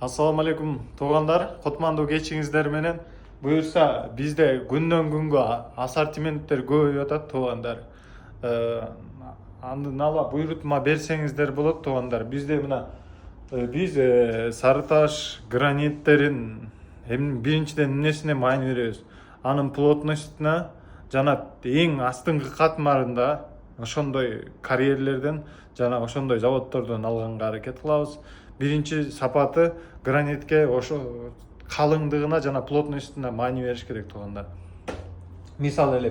Assalamu алейкум туугандар, кутмандуу кечиңиздер менен. Буюрса, бизде күндөн күнгө ассортименттер көбөйүп атат туугандар. Андын ала буйрутма берсеңиздер болот туугандар. Бизде мына биз сары таш граниттерин биринчиден эмнесине маани беребиз? Анын плотностуна жана эң астыңкы катмарында ошондой карьерлерден жана ошондой заводдордон алганга аракет кылабыз. Биринчи сапаты гранитке ошо калыңдыгына жана плотностуна маани бериш керек туугандар. Мисалы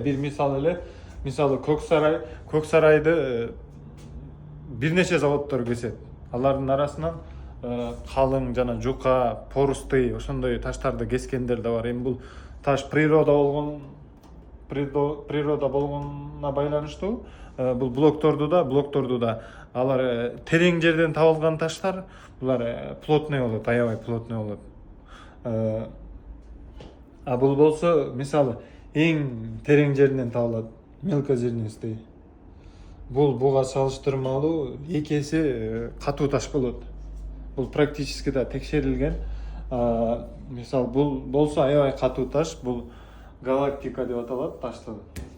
Көк Сарайды бир нече заводдор кесет. Алардын арасынан калың жана жука, порустый ошондой таштарды кескендер да бар. Эми бул таш природа болгонуна байланыштуу. Бул блокторду да алар терең жерден табылган таштар, булар плотный болот, аябай плотный болот. Бул болсо мисалы эң терең жеринен табылат, мелкозернистый. Буга салыштырмалуу 2 эсе катуу таш болот. Бул практически да текшерилген. Мисалы бул болсо аябай катуу таш, бул галактика деп аталат ташты.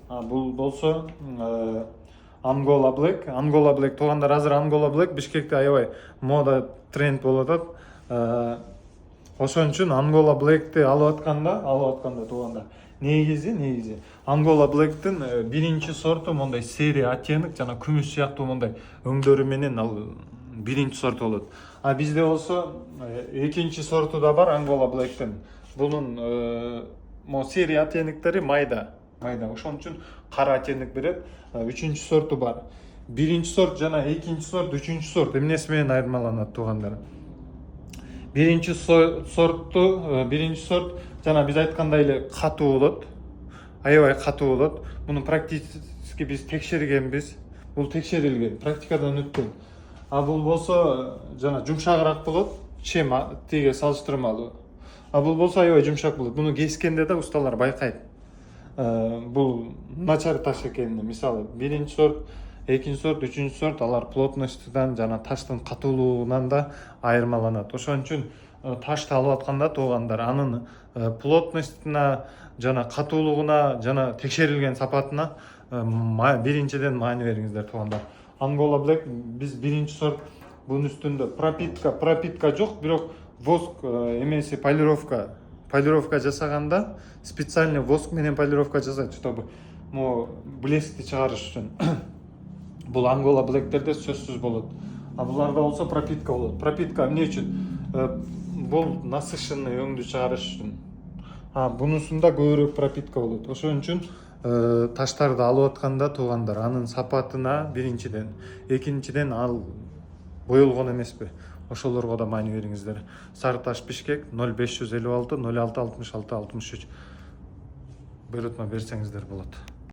Бул болсо Ангола Black туугандар, азыр Ангола Black Бишкекте аябай мода тренд болуп атат. Ошон үчүн Ангола Black'ти алып атканда туугандар. Негизи Ангола Black'тин биринчи сорту мондай серия оттенок жана күмүш сыяктуу мондай өңдөрү менен ал биринчи сорту болот. Бизде болсо экинчи сорту да бар Ангола Black'тин. Бунун серия оттенектери майда. Ошон үчүн кара оттенок берет. Үчүнчү сорту бар. Биринчи сорт жана экинчи сорт, үчүнчү сорт эмнеси менен айырмаланат туугандар? Биринчи сорт жана биз айткандай эле катуу болот. Аябай катуу болот. Муну практически биз текшергенбиз. Бул текшерилген, практикадан өткөн. Бул болсо жана жумшагыраак болот, чем тиге салыштырмалуу. Бул болсо аябай жумшак болот. Муну кескенде да усталар байкайт. Бул начар таш экенин. Мисалы, биринчи сорт, экинчи сорт, үчүнчү сорт алар плотностудан жана таштын катуулугунан да айырмаланат. Ошон үчүн ташты алып атканда туугандар, анын плотностуна жана катуулугуна жана текшерилген сапатына биринчиден маани бериңиздер туугандар. Ангола Black биз биринчи сорт, бунун үстүндө пропитка жок, бирок воск эмеси полировка жасаганда специальный воск менен полировка жасайт, чтобы блескти чыгарыш үчүн. Бул Ангола Black'терде сөзсүз болот. Буларда болсо пропитка болот. Пропитка эмне үчүн? Бул насыщенный өңдү чыгарыш үчүн. Бунусунда көбүрөөк пропитка болот. Ошон үчүн таштарды алып атканда туугандар, анын сапатына биринчиден, экинчиден ал боелгон эмеспи? Ошолорго да маани бериңиздер. Сары таш Бишкек 0556 06 66 63 буйрутма берсеңиздер болот.